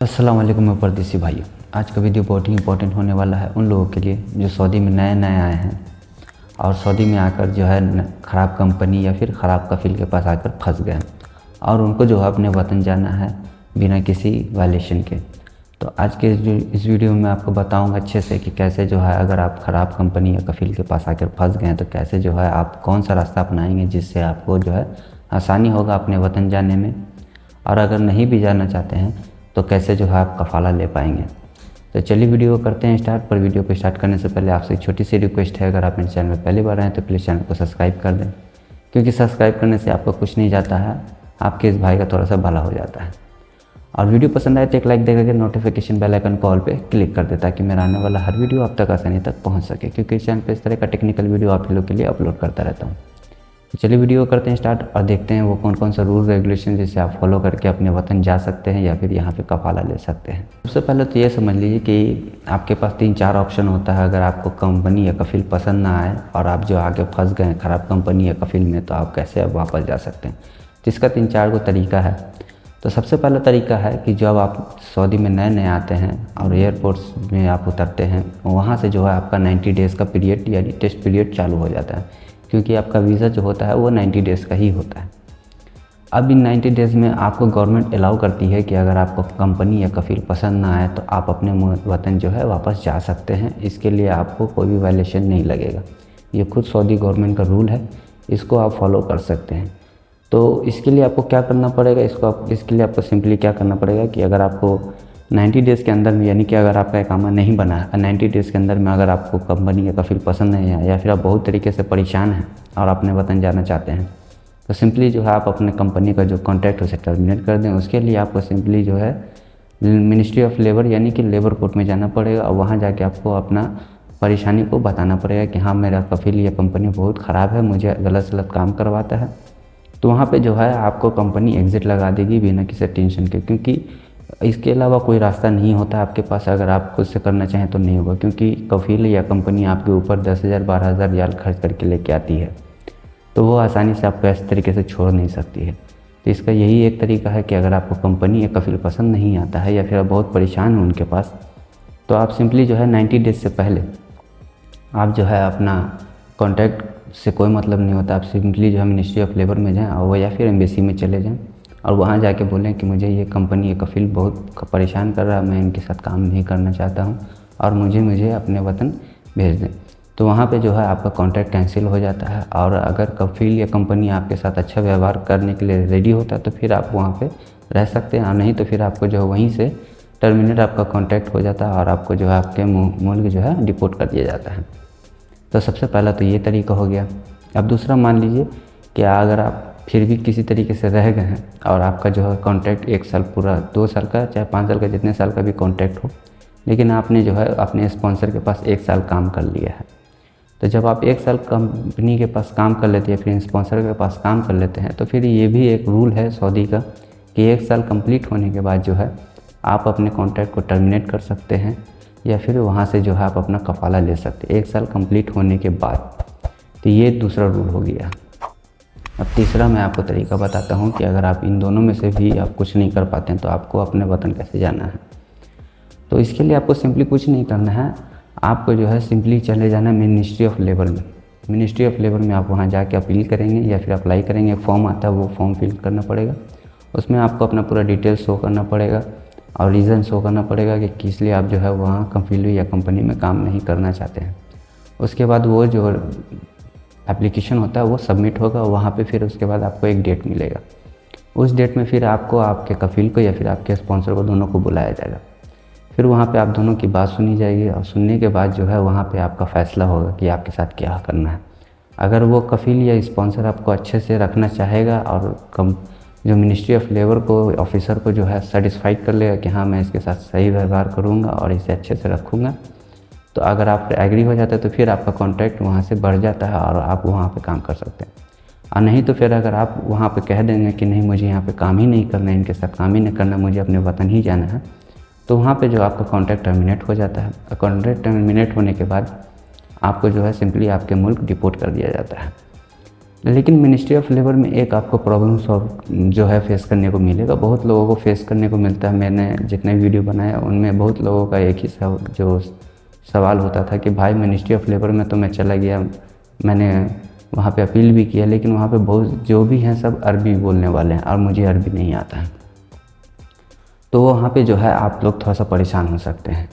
अस्सलाम वालेकुम मैं परदेसी भाइयों। आज का वीडियो बहुत ही इंपॉर्टेंट होने वाला है उन लोगों के लिए जो सऊदी में नए नए आए हैं और सऊदी में आकर जो है ख़राब कंपनी या फिर ख़राब कफ़ील के पास आकर फंस गए हैं और उनको जो है अपने वतन जाना है बिना किसी वायलेशन के। तो आज के इस वीडियो में आपको बताऊंगा अच्छे से कि कैसे जो है अगर आप ख़राब कंपनी या कफ़ील के पास आकर फंस गए हैं तो कैसे जो है आप कौन सा रास्ता अपनाएंगे जिससे आपको जो है आसानी होगा अपने वतन जाने में, और अगर नहीं भी जाना चाहते हैं तो कैसे जो है आप कफ़ाला ले पाएंगे। तो चलिए वीडियो को करते हैं स्टार्ट। पर वीडियो को स्टार्ट करने से पहले आपसे एक छोटी सी रिक्वेस्ट है, अगर आप मेरे चैनल में पहली बार आए तो प्लीज़ चैनल को सब्सक्राइब कर दें, क्योंकि सब्सक्राइब करने से आपको कुछ नहीं जाता है, आपके इस भाई का थोड़ा सा भला हो जाता है। और वीडियो पसंद आए तो एक लाइक देकर के नोटिफिकेशन बेल आइकन कॉल पे क्लिक कर दे ताकि मेरा आने वाला हर वीडियो आप तक आसानी तक पहुँच सके, क्योंकि इस चैनल पर इस तरह का टेक्निकल वीडियो आप लोग के लिए अपलोड करता रहता हूँ। तो चलिए वीडियो करते हैं स्टार्ट और देखते हैं वो कौन कौन सा रूल रेगुलेशन जिसे आप फॉलो करके अपने वतन जा सकते हैं या फिर यहाँ पे कफ़ाला ले सकते हैं। सबसे पहले तो ये समझ लीजिए कि आपके पास 3-4 ऑप्शन होता है। अगर आपको कंपनी या कफ़ील पसंद ना आए और आप जो आगे फंस गए ख़राब कंपनी या कफ़ील में, तो आप कैसे अब वापस जा सकते हैं। तो इसका 3-4 तरीका है। तो सबसे पहला तरीका है कि जब आप सऊदी में नए नए आते हैं और एयरपोर्ट्स में आप उतरते हैं, वहाँ से जो है आपका 90 डेज़ का पीरियड यानी टेस्ट पीरियड चालू हो जाता है, क्योंकि आपका वीज़ा जो होता है वो 90 डेज़ का ही होता है। अब इन 90 डेज़ में आपको गवर्नमेंट अलाउ करती है कि अगर आपको कंपनी या कफ़ील पसंद ना आए तो आप अपने वतन जो है वापस जा सकते हैं। इसके लिए आपको कोई भी वायलेशन नहीं लगेगा। ये खुद सऊदी गवर्नमेंट का रूल है, इसको आप फॉलो कर सकते हैं। तो इसके लिए आपको क्या करना पड़ेगा, इसके लिए आपको सिंपली क्या करना पड़ेगा कि अगर आपको 90 डेज़ के अंदर में, यानी कि अगर आपका इकामा नहीं बना है 90 डेज़ के अंदर में, अगर आपको कंपनी या कफ़ील पसंद नहीं है या फिर आप बहुत तरीके से परेशान हैं और अपने वतन जाना चाहते हैं, तो सिंपली जो है आप अपने कंपनी का जो कॉन्ट्रैक्ट उसे टर्मिनेट कर दें। उसके लिए आपको सिंपली जो है मिनिस्ट्री ऑफ लेबर यानी कि लेबर कोर्ट में जाना पड़ेगा और वहाँ जाके आपको अपना परेशानी को बताना पड़ेगा कि हाँ मेरा कफ़ील या कंपनी बहुत ख़राब है, मुझे गलत काम करवाता है। तो वहाँ पे जो है आपको कंपनी एग्ज़िट लगा देगी बिना किसी टेंशन के, क्योंकि इसके अलावा कोई रास्ता नहीं होता आपके पास। अगर आप खुद से करना चाहें तो नहीं होगा, क्योंकि कफ़ील या कंपनी आपके ऊपर 10,000-12,000 रियाल खर्च करके लेके आती है, तो वो आसानी से आपको इस तरीके से छोड़ नहीं सकती है। तो इसका यही एक तरीका है कि अगर आपको कंपनी या कफ़ील पसंद नहीं आता है या फिर आप बहुत परेशान हैं उनके पास, तो आप सिंपली जो है 90 डेज़ से पहले आप जो है अपना कॉन्ट्रैक्ट से कोई मतलब नहीं होता, आप सिंपली जो है मिनिस्ट्री ऑफ लेबर में जाएँ और वो या फिर एम्बेसी में चले जाएँ और वहाँ जाके बोलें कि मुझे ये कंपनी या कफ़ील बहुत परेशान कर रहा है, मैं इनके साथ काम नहीं करना चाहता हूँ और मुझे अपने वतन भेज दें। तो वहाँ पे जो है आपका कॉन्ट्रैक्ट कैंसिल हो जाता है। और अगर कफ़ील या कंपनी आपके साथ अच्छा व्यवहार करने के लिए रेडी होता है तो फिर आप वहाँ पे रह सकते हैं, और नहीं तो फिर आपको जो है वहीं से टर्मिनेट आपका कॉन्ट्रैक्ट हो जाता है और आपको जो है आपके मुल्क जो है डिपोर्ट कर दिया जाता है। तो सबसे पहला तो ये तरीका हो गया। अब दूसरा मान लीजिए कि अगर आप फिर भी किसी तरीके से रह गए हैं और आपका जो है कॉन्ट्रैक्ट 1 साल पूरा, 2 साल का, चाहे 5 साल का, जितने साल का भी कॉन्ट्रैक्ट हो, लेकिन आपने जो है अपने स्पॉन्सर के पास 1 साल काम कर लिया है। तो जब आप 1 साल कंपनी के पास काम कर लेते हैं, फिर स्पॉन्सर के पास काम कर लेते हैं, तो फिर ये भी एक रूल है सऊदी का कि 1 साल कंप्लीट होने के बाद जो है आप अपने कॉन्ट्रैक्ट को टर्मिनेट कर सकते हैं या फिर वहाँ से जो है आप अपना कफ़ाला ले सकते हैं 1 साल कंप्लीट होने के बाद। तो ये दूसरा रूल हो गया। अब तीसरा मैं आपको तरीका बताता हूँ कि अगर आप इन दोनों में से भी आप कुछ नहीं कर पाते हैं तो आपको अपने वतन कैसे जाना है। तो इसके लिए आपको सिंपली कुछ नहीं करना है, आपको जो है सिंपली चले जाना है मिनिस्ट्री ऑफ लेबर में। मिनिस्ट्री ऑफ लेबर में आप वहाँ जाके अपील करेंगे या फिर अप्लाई करेंगे। फॉर्म आता है, वो फॉर्म फिल करना पड़ेगा। उसमें आपको अपना पूरा डिटेल शो करना पड़ेगा और रीज़न शो करना पड़ेगा कि किस लिए आप जो है वहाँ कफ़ील या कंपनी में काम नहीं करना चाहते हैं। उसके बाद वो जो एप्लीकेशन होता है वो सबमिट होगा वहाँ पे। फिर उसके बाद आपको एक डेट मिलेगा, उस डेट में फिर आपको आपके कफ़ील को या फिर आपके स्पॉन्सर को, दोनों को बुलाया जाएगा। फिर वहाँ पे आप दोनों की बात सुनी जाएगी और सुनने के बाद जो है वहाँ पे आपका फ़ैसला होगा कि आपके साथ क्या करना है। अगर वो कफ़ील या स्पॉन्सर आपको अच्छे से रखना चाहेगा और जो मिनिस्ट्री ऑफ लेबर को ऑफिसर को जो है सेटिस्फाइड कर लेगा कि हाँ मैं इसके साथ सही व्यवहार करूँगा और इसे अच्छे से रखूँगा, तो अगर आप एग्री हो जाते हैं तो फिर आपका कॉन्ट्रैक्ट वहाँ से बढ़ जाता है और आप वहाँ पे काम कर सकते हैं। और नहीं तो फिर अगर आप वहाँ पे कह देंगे कि नहीं मुझे यहाँ पे काम ही नहीं करना है, इनके साथ काम ही नहीं करना, मुझे अपने वतन ही जाना है, तो वहाँ पे जो आपका कॉन्ट्रैक्ट टर्मिनेट हो जाता है। और कॉन्ट्रैक्ट टर्मिनेट होने के बाद आपको जो है सिंपली आपके मुल्क डिपोर्ट कर दिया जाता है। लेकिन मिनिस्ट्री ऑफ लेबर में एक आपको प्रॉब्लम सॉल्व जो है फेस करने को मिलेगा, बहुत लोगों को फेस करने को मिलता है। मैंने जितने वीडियो बनाया उनमें बहुत लोगों का एक ही जो सवाल होता था कि भाई मिनिस्ट्री ऑफ लेबर में तो मैं चला गया, मैंने वहाँ पे अपील भी किया, लेकिन वहाँ पे बहुत जो भी हैं सब अरबी बोलने वाले हैं और मुझे अरबी नहीं आता है। तो वहाँ पे जो है आप लोग थोड़ा सा परेशान हो सकते हैं।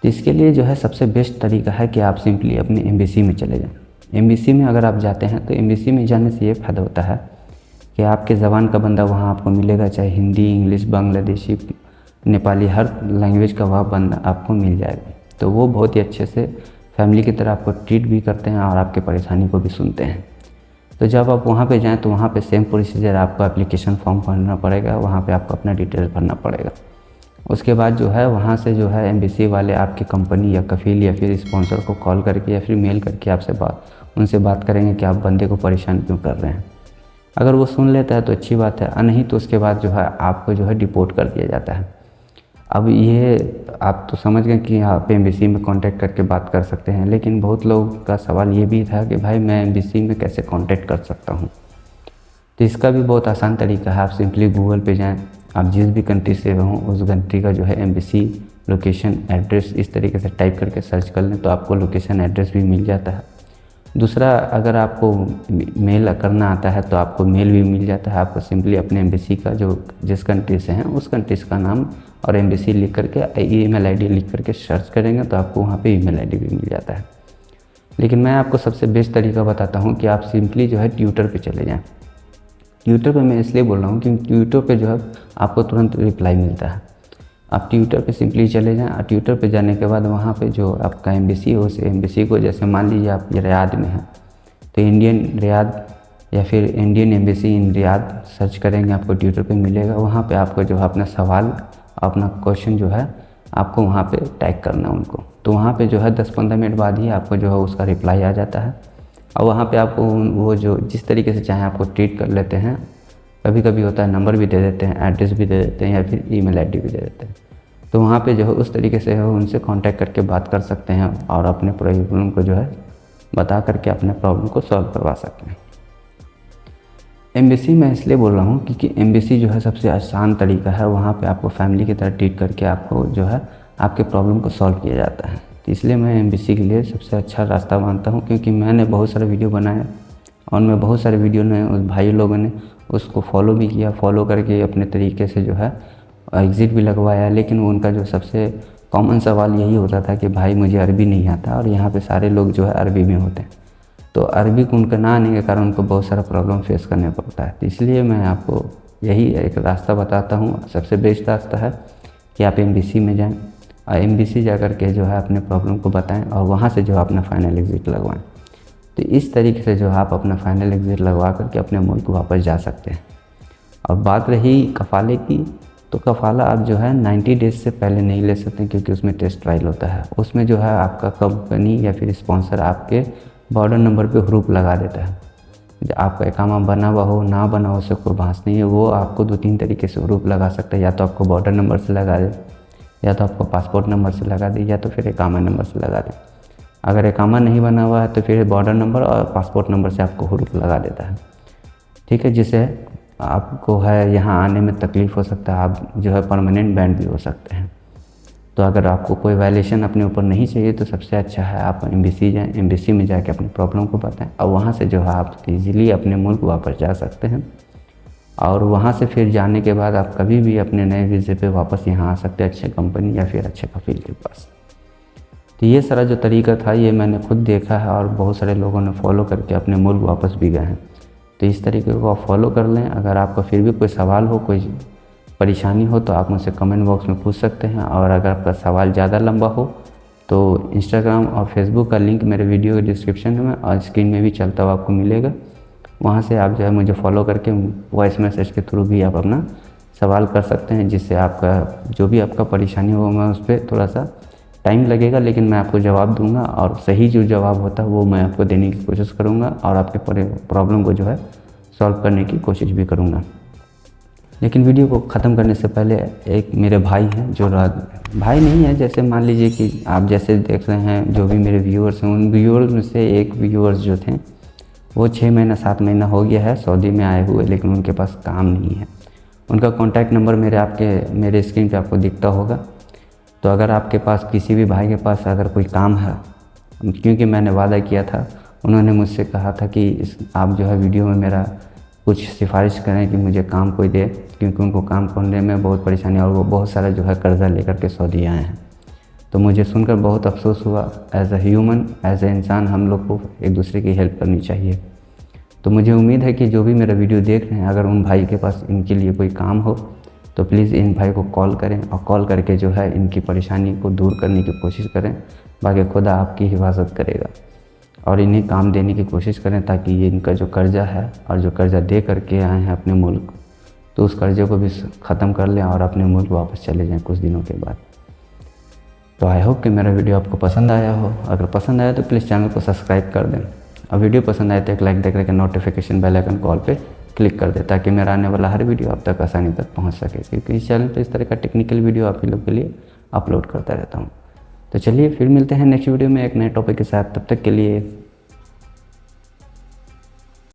तो इसके लिए जो है सबसे बेस्ट तरीका है कि आप सिंपली अपने एम्बेसी में चले जाएं। एम्बेसी में अगर आप जाते हैं तो एम्बेसी में जाने से ये फ़ायदा होता है कि आपके ज़बान का बंदा वहाँ आपको मिलेगा, चाहे हिंदी, इंग्लिश, बांग्लादेशी, नेपाली, हर लैंग्वेज का वह बंदा आपको मिल जाएगा। तो वो बहुत ही अच्छे से फैमिली की तरह आपको ट्रीट भी करते हैं और आपके परेशानी को भी सुनते हैं। तो जब आप वहाँ पे जाएँ तो वहाँ पे सेम प्रोसीजर, आपको एप्लीकेशन फॉर्म भरना पड़ेगा, वहाँ पे आपको अपना डिटेल्स भरना पड़ेगा। उसके बाद जो है वहाँ से जो है एम्बेसी वाले आपकी कंपनी या कफ़ील या फिर स्पॉन्सर को कॉल करके या फिर मेल करके आपसे उनसे बात करेंगे कि आप बंदे को परेशान क्यों कर रहे हैं। अगर वो सुन लेता है तो अच्छी बात है, नहीं तो उसके बाद जो है आपको जो है डिपोर्ट कर दिया जाता है। अब ये आप तो समझ गए कि आप एम्बेसी में कांटेक्ट करके बात कर सकते हैं, लेकिन बहुत लोगों का सवाल ये भी था कि भाई मैं एम्बेसी में कैसे कांटेक्ट कर सकता हूँ। तो इसका भी बहुत आसान तरीका है। आप सिंपली गूगल पे जाएं, आप जिस भी कंट्री से हों उस कंट्री का जो है एम्बेसी लोकेशन एड्रेस इस तरीके से टाइप करके सर्च कर लें तो आपको लोकेशन एड्रेस भी मिल जाता है। दूसरा, अगर आपको मेल करना आता है तो आपको मेल भी मिल जाता है। आपको सिंपली अपने एम्बेसी का जो जिस कंट्री से हैं उस कंट्रीज़ का नाम और एम्बेसी लिख करके ईमेल आईडी लिख करके सर्च करेंगे तो आपको वहाँ पे ईमेल आईडी भी मिल जाता है। लेकिन मैं आपको सबसे बेस्ट तरीका बताता हूँ कि आप सिंपली जो है ट्विटर पे चले जाएँ। ट्विटर पे मैं इसलिए बोल रहा हूँ क्योंकि ट्विटर पे जो है आपको तुरंत रिप्लाई मिलता है। आप ट्विटर पे सिंपली चले जाएं और ट्विटर पे जाने के बाद वहाँ पे जो आपका एम्बेसी हो उस एम्बेसी को, जैसे मान लीजिए आप रियाद में हैं तो इंडियन रियाद या फिर Indian embassy in Riyadh search करेंगे, आपको ट्विटर पे मिलेगा। वहाँ पे आपको जो है अपना सवाल, अपना क्वेश्चन जो है आपको वहाँ पे टैग करना है उनको। तो वहाँ पे जो है 10-15 मिनट बाद ही आपको जो है उसका रिप्लाई आ जाता है और वहाँ पे आपको वो जो जिस तरीके से चाहें आपको ट्रीट कर लेते हैं। कभी कभी होता है नंबर भी दे देते हैं, एड्रेस भी दे देते हैं या फिर ईमेल आईडी भी दे देते हैं। तो वहाँ पे जो है उस तरीके से है उनसे कांटेक्ट करके बात कर सकते हैं और अपने प्रॉब्लम को जो है बता करके अपने प्रॉब्लम को सॉल्व करवा सकते हैं। एम्बेसी मैं इसलिए बोल रहा हूँ क्योंकि एम्बेसी जो है सबसे आसान तरीका है। वहाँ पे आपको फैमिली की तरह ट्रीट करके आपको जो है आपके प्रॉब्लम को सॉल्व किया जाता है। तो इसलिए मैं एम्बेसी के लिए सबसे अच्छा रास्ता मानता हूँ, क्योंकि मैंने बहुत सारे वीडियो बनाए और मैं बहुत सारे वीडियो ने उस भाई लोगों ने उसको फॉलो भी किया, फॉलो करके अपने तरीके से जो है एग्ज़िट भी लगवाया। लेकिन उनका जो सबसे कॉमन सवाल यही होता था कि भाई मुझे अरबी नहीं आता, और यहाँ पे सारे लोग जो है अरबी में होते हैं। तो अरबी को उनका ना आने के कारण उनको बहुत सारा प्रॉब्लम फेस करने पड़ता है। तो इसलिए मैं आपको यही एक रास्ता बताता हूँ, सबसे बेस्ट रास्ता है कि आप एम्बेसी में जाएँ और एम्बेसी जा कर के जो है अपने प्रॉब्लम को बताएँ और वहाँ से जो है अपना फाइनल एग्ज़िट लगवाएँ। तो इस तरीके से जो है आप अपना फाइनल एग्ज़िट लगवा करके अपने मुल्क वापस जा सकते हैं। और बात रही कफ़ाले की, तो कफ़ाला आप जो है 90 डेज़ से पहले नहीं ले सकते, क्योंकि उसमें टेस्ट ट्रायल होता है। उसमें जो है आपका कंपनी या फिर स्पॉन्सर आपके बॉर्डर नंबर पे ह्रूफ लगा देता है। आपका इकामा बना हुआ हो ना बना हो उससे कोई बहस नहीं है, वो आपको 2-3 तरीके से ह्रूफ लगा सकता है। या तो आपको बॉर्डर नंबर से लगा दे, या तो आपको पासपोर्ट नंबर से लगा दे, या तो फिर इकामा नंबर से लगा दे। अगर इकामा नहीं बना हुआ है तो फिर बॉर्डर नंबर और पासपोर्ट नंबर से आपको ह्रूफ लगा देता है, ठीक है। जिससे आपको है यहाँ आने में तकलीफ़ हो सकता है, आप जो है परमानेंट बैन भी हो सकते हैं। तो अगर आपको कोई वायलेशन अपने ऊपर नहीं चाहिए तो सबसे अच्छा है आप एम्बेसी जाएँ, एम्बेसी में जाके अपनी प्रॉब्लम को बताएं और वहाँ से जो है आप इजीली अपने मुल्क वापस जा सकते हैं। और वहाँ से फिर जाने के बाद आप कभी भी अपने नए वीज़े पे वापस यहाँ आ सकते हैं, अच्छे कंपनी या फिर अच्छे कफील के पास। तो ये सारा जो तरीका था ये मैंने खुद देखा है और बहुत सारे लोगों ने फॉलो करके अपने मुल्क वापस भी गए हैं। तो इस तरीके को आप फॉलो कर लें। अगर आपका फिर भी कोई सवाल हो, कोई परेशानी हो तो आप मुझसे कमेंट बॉक्स में पूछ सकते हैं। और अगर आपका सवाल ज़्यादा लंबा हो तो इंस्टाग्राम और फेसबुक का लिंक मेरे वीडियो के डिस्क्रिप्शन में और स्क्रीन में भी चलता हुआ आपको मिलेगा। वहाँ से आप जो है मुझे फॉलो करके वॉइस मैसेज के थ्रू भी आप अपना सवाल कर सकते हैं, जिससे आपका जो भी आपका परेशानी हो मैं उस पर थोड़ा सा टाइम लगेगा लेकिन मैं आपको जवाब दूंगा और सही जो जवाब होता है वो मैं आपको देने की कोशिश करूंगा और आपके प्रॉब्लम को जो है सॉल्व करने की कोशिश भी करूंगा। लेकिन वीडियो को ख़त्म करने से पहले एक मेरे भाई हैं, जो भाई नहीं है, जैसे मान लीजिए कि आप जैसे देख रहे हैं जो भी मेरे व्यूअर्स हैं, उन व्यूअर्स में से एक व्यूअर्स जो थे वो 6 महीना 7 महीना हो गया है सऊदी में आए हुए, लेकिन उनके पास काम नहीं है। उनका कॉन्टैक्ट नंबर मेरे स्क्रीन पे आपको दिखता होगा। तो अगर आपके पास किसी भी भाई के पास अगर कोई काम है, क्योंकि मैंने वादा किया था, उन्होंने मुझसे कहा था कि आप जो है वीडियो में मेरा कुछ सिफारिश करें कि मुझे काम कोई दे, क्योंकि उनको काम करने में बहुत परेशानी और वो बहुत सारा जो है कर्ज़ा लेकर के सऊदी आए हैं। तो मुझे सुनकर बहुत अफसोस हुआ। As a human, as a इंसान हम लोग को एक दूसरे की हेल्प करनी चाहिए। तो मुझे उम्मीद है कि जो भी मेरा वीडियो देख रहे हैं, अगर उन भाई के पास इनके लिए कोई काम हो तो प्लीज़ इन भाई को कॉल करें और कॉल करके जो है इनकी परेशानी को दूर करने की कोशिश करें। बाकी खुदा आपकी हिफाजत करेगा और इन्हें काम देने की कोशिश करें, ताकि ये इनका जो कर्ज़ा है और जो कर्ज़ा दे करके आए हैं अपने मुल्क, तो उस कर्ज़े को भी ख़त्म कर लें और अपने मुल्क वापस चले जाएं कुछ दिनों के बाद। तो आई होप कि मेरा वीडियो आपको पसंद आया हो। अगर पसंद आया तो प्लीज़ चैनल को सब्सक्राइब कर दें और वीडियो पसंद आए तो एक लाइक देकर के नोटिफिकेशन बेल आइकन कॉल पे क्लिक कर दें, ताकि मेरा आने वाला हर वीडियो आप तक आसानी तक पहुंच सके, क्योंकि इस चैनल पे इस तरह का टेक्निकल वीडियो आप लोग के लिए अपलोड करता रहता हूं। तो चलिए फिर मिलते हैं नेक्स्ट वीडियो में एक नए टॉपिक के साथ। तब तक के लिए